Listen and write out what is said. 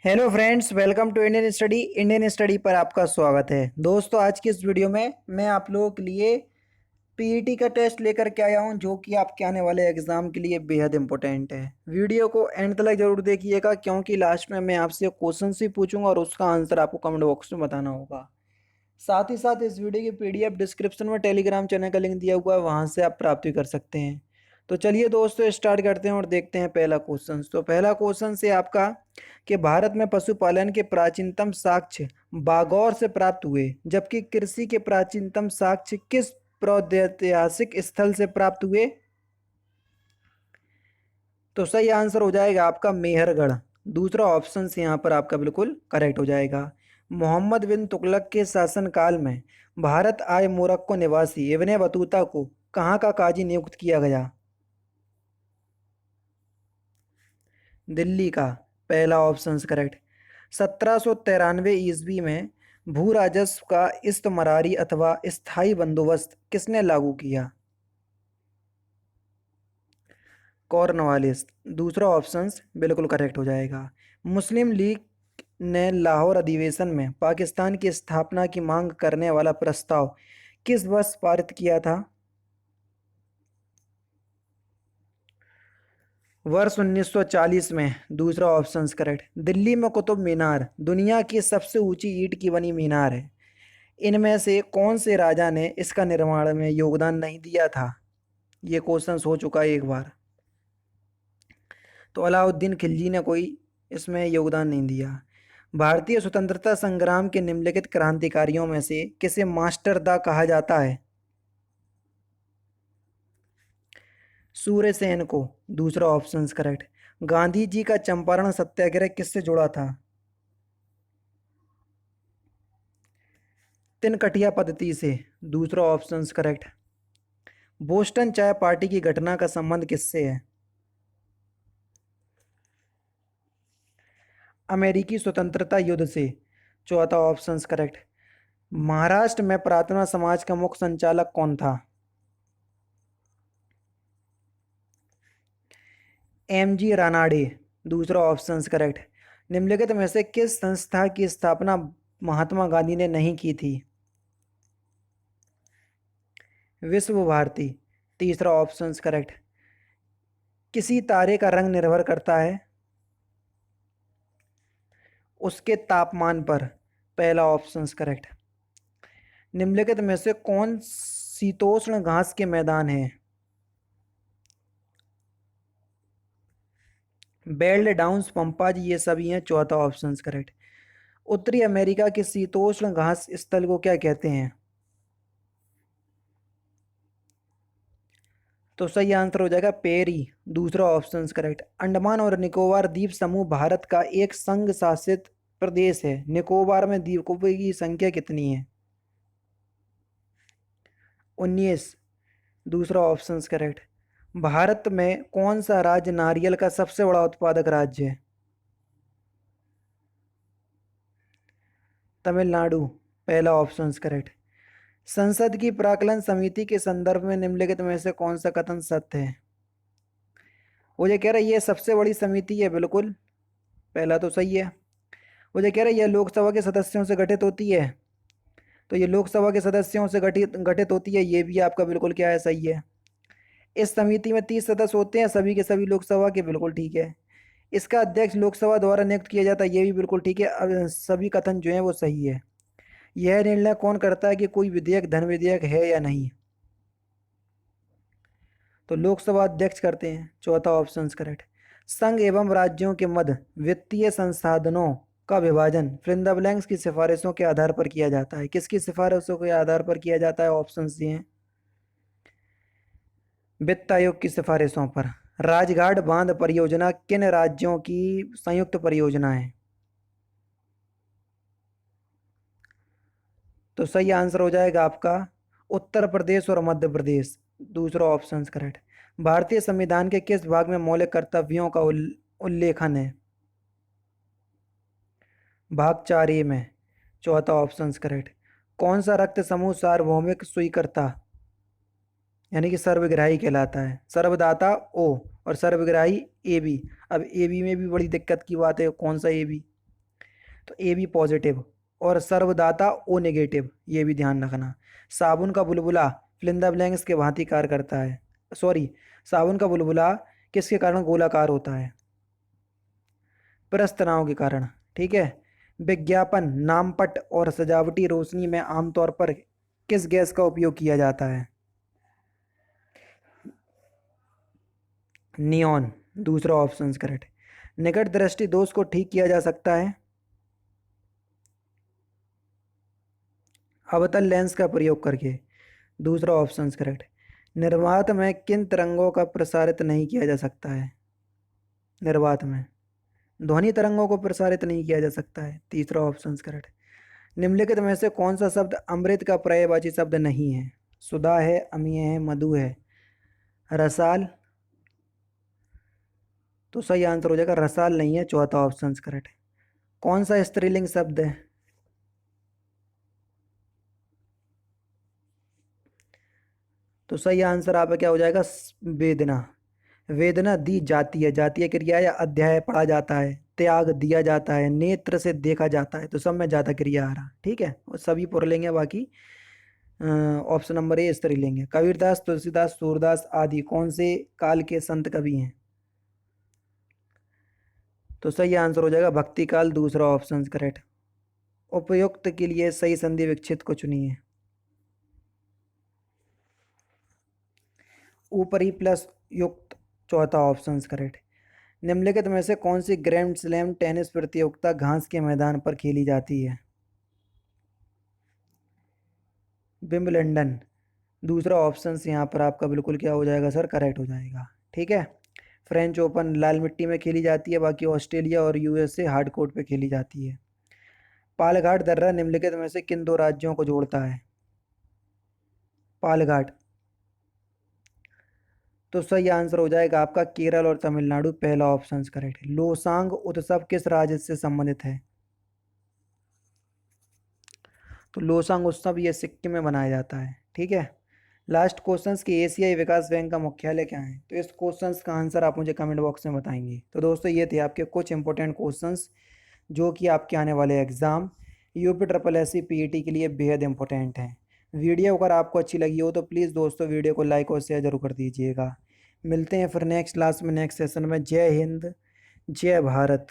Hello friends, welcome to Indian study पर आपका स्वागत है। दोस्तों, आज की इस वीडियो में मैं आप लोगों के लिए पीईटी का टेस्ट लेकर के आया हूं, जो कि आपके आने वाले एग्जाम के लिए बेहद इंपॉर्टेंट है। वीडियो को एंड तक जरूर देखिएगा, क्योंकि लास्ट में मैं आपसे क्वेश्चन भी पूछूंगा और उसका आंसर आपको कमेंट बॉक्स में बताना होगा। साथ ही साथ इस वीडियो की पीडीएफ डिस्क्रिप्शन में टेलीग्राम चैनल का लिंक दिया हुआ है, वहां से आप प्राप्त भी कर सकते हैं। तो चलिए दोस्तों, स्टार्ट करते हैं और देखते हैं पहला क्वेश्चन। तो पहला क्वेश्चन से आपका कि भारत में पशुपालन के प्राचीनतम साक्ष्य बागौर से प्राप्त हुए, जबकि कृषि के प्राचीनतम साक्ष्य किस प्रौद्योगिक स्थल से प्राप्त हुए? तो सही आंसर हो जाएगा आपका मेहरगढ़। दूसरा ऑप्शन से यहाँ पर आपका बिल्कुल करेक्ट हो जाएगा। मोहम्मद बिन तुगलक के शासनकाल में भारत आए मोरक्को निवासी इब्ने बतूता को कहाँ का काजी नियुक्त किया गया? दिल्ली का। पहला ऑप्शन करेक्ट। 1793 ईस्वी में भू राजस्व का इस्तमरारी अथवा स्थायी बंदोबस्त किसने लागू किया? कॉर्नवालिस। दूसरा ऑप्शन बिल्कुल करेक्ट हो जाएगा। मुस्लिम लीग ने लाहौर अधिवेशन में पाकिस्तान की स्थापना की मांग करने वाला प्रस्ताव किस वर्ष पारित किया था? वर्ष 1940 में। दूसरा ऑप्शन करेक्ट। दिल्ली में कुतुब मीनार दुनिया की सबसे ऊंची ईंट की बनी मीनार है। इनमें से कौन से राजा ने इसका निर्माण में योगदान नहीं दिया था? ये क्वेश्चन हो चुका है एक बार। तो अलाउद्दीन खिलजी ने कोई इसमें योगदान नहीं दिया। भारतीय स्वतंत्रता संग्राम के निम्नलिखित क्रांतिकारियों में से किसे मास्टर दा कहा जाता है? सूर्यसेन को। दूसरा ऑप्शन करेक्ट। गांधी जी का चंपारण सत्याग्रह किससे जुड़ा था? तिनकटिया पद्धति से। दूसरा ऑप्शन करेक्ट। बोस्टन चाय पार्टी की घटना का संबंध किससे है? अमेरिकी स्वतंत्रता युद्ध से। चौथा ऑप्शन करेक्ट। महाराष्ट्र में प्रार्थना समाज का मुख्य संचालक कौन था? M G Ranade. दूसरा ऑप्शन करेक्ट। निम्नलिखित में से किस संस्था की स्थापना महात्मा गांधी ने नहीं की थी? विश्व भारती। तीसरा ऑप्शन करेक्ट। किसी तारे का रंग निर्भर करता है उसके तापमान पर। पहला ऑप्शन करेक्ट। निम्नलिखित में से कौन शीतोष्ण घास के मैदान है? बेल्ट डाउन्स पंपाज ये सभी हैं। चौथा ऑप्शन करेक्ट। उत्तरी अमेरिका के शीतोष्ण घास स्थल को क्या कहते हैं? तो सही आंसर हो जाएगा पेरी। दूसरा ऑप्शन करेक्ट। अंडमान और निकोबार द्वीप समूह भारत का एक संघ शासित प्रदेश है। निकोबार में द्वीपों की संख्या कितनी है? 19। दूसरा ऑप्शन करेक्ट। भारत में कौन सा राज्य नारियल का सबसे बड़ा उत्पादक राज्य है? तमिलनाडु। पहला ऑप्शन करेक्ट। संसद की प्राक्कलन समिति के संदर्भ में निम्नलिखित में से कौन सा कथन सत्य है? वो ये कह रहा है ये सबसे बड़ी समिति है, बिल्कुल। पहला तो सही है। वो ये कह रहा है ये लोकसभा के सदस्यों से गठित होती है, तो ये लोकसभा के सदस्यों से गठित गठित होती है, ये भी आपका बिल्कुल क्या है, सही है। इस समिति में 30 सदस्य होते हैं, सभी के सभी लोकसभा के, बिल्कुल ठीक है। इसका अध्यक्ष लोकसभा द्वारा नियुक्त किया जाता है, ये भी बिल्कुल ठीक है। सभी कथन जो है वो सही है। यह निर्णय कौन करता है कि कोई विधेयक धन विधेयक है या नहीं? तो लोकसभा अध्यक्ष करते हैं। चौथा ऑप्शन करेक्ट। संघ एवं राज्यों के मध्य वित्तीय संसाधनों का विभाजन फ्रिंदा ब्लैंक्स की सिफारिशों के आधार पर किया जाता है। किसकी सिफारिशों के आधार पर किया जाता है? ऑप्शन दिए हैं। वित्त आयोग की सिफारिशों पर। राजघाट बांध परियोजना किन राज्यों की संयुक्त परियोजना है? तो सही आंसर हो जाएगा आपका उत्तर प्रदेश और मध्य प्रदेश। दूसरा ऑप्शन करेक्ट। भारतीय संविधान के किस भाग में मौलिक कर्तव्यों का उल्लेखन है? भाग 4 ए में। चौथा ऑप्शन करेक्ट। कौन सा रक्त समूह सार्वभौमिक स्वीकृता यानी कि सर्वग्राही कहलाता है? सर्वदाता ओ और सर्वग्राही ए बी। अब ए बी में भी बड़ी दिक्कत की बात है, कौन सा ए बी? तो ए बी पॉजिटिव, और सर्वदाता ओ नेगेटिव, ये भी ध्यान रखना। साबुन का बुलबुला फिल इन द ब्लैंक्स के भांति कार्य करता है, सॉरी, साबुन का बुलबुला किसके कारण गोलाकार होता है? परस तनाव के कारण। ठीक है। विज्ञापन, नामपट और सजावटी रोशनी में आमतौर पर किस गैस का उपयोग किया जाता है? नियॉन, दूसरा ऑप्शन करेक्ट। निकट दृष्टि दोष को ठीक किया जा सकता है? अवतल लेंस का प्रयोग करके, दूसरा ऑप्शन करेक्ट। निर्वात में किन तरंगों का प्रसारित नहीं किया जा सकता है? निर्वात में ध्वनि तरंगों को प्रसारित नहीं किया जा सकता है, तीसरा ऑप्शन करेक्ट। निम्नलिखित में से कौन सा शब्द अमृत का पर्यायवाची शब्द नहीं है? सुधा है, अमीय है, मधु है, रसाल। तो सही आंसर हो जाएगा रसाल नहीं है, चौथा ऑप्शन करेक्ट है। कौन सा स्त्रीलिंग शब्द है? तो सही आंसर आपका क्या हो जाएगा? वेदना। वेदना दी जाती है, जातीय क्रिया या अध्याय पढ़ा जाता है, त्याग दिया जाता है, नेत्र से देखा जाता है, तो सब में ज्यादा क्रिया आ रहा। ठीक है, और सभी पुरलिंग है, बाकी ऑप्शन नंबर ए स्त्रीलिंग है। कबीरदास, तुलसीदास, सूरदास आदि कौन से काल के संत कवि हैं? तो सही आंसर हो जाएगा भक्ति काल, दूसरा ऑप्शन करेक्ट। उपयुक्त के लिए सही संधि विच्छेद को चुनिए। ऊपरी प्लस युक्त, चौथा ऑप्शन करेक्ट। निम्नलिखित में से कौन सी ग्रैंड स्लैम टेनिस प्रतियोगिता घास के मैदान पर खेली जाती है? विंबलडन, दूसरा ऑप्शन यहाँ पर आपका बिल्कुल क्या हो जाएगा सर? करेक्ट हो जाएगा। ठीक है। फ्रेंच ओपन लाल मिट्टी में खेली जाती है, बाकी ऑस्ट्रेलिया और यूएसए हार्ड कोर्ट पे खेली जाती है। पालघाट दर्रा निम्नलिखित में से किन दो राज्यों को जोड़ता है? पालघाट। तो सही आंसर हो जाएगा आपका केरल और तमिलनाडु, पहला ऑप्शन करेक्ट है। लोसांग उत्सव किस राज्य से संबंधित है? तो लोसांग उत्सव ये सिक्किम में मनाया जाता है। ठीक है। लास्ट क्वेश्चंस की एशियाई विकास बैंक का मुख्यालय क्या है? तो इस क्वेश्चंस का आंसर आप मुझे कमेंट बॉक्स में बताएंगे। तो दोस्तों ये थे आपके कुछ इंपॉर्टेंट क्वेश्चंस जो कि आपके आने वाले exam UP triple S C PET के लिए बेहद इंपॉर्टेंट हैं। वीडियो अगर आपको अच्छी लगी हो तो प्लीज़ दोस्तों वीडियो को लाइक और शेयर जरूर कर दीजिएगा। मिलते हैं फिर नेक्स्ट क्लास में, नेक्स्ट सेशन में। जय हिंद, जय भारत।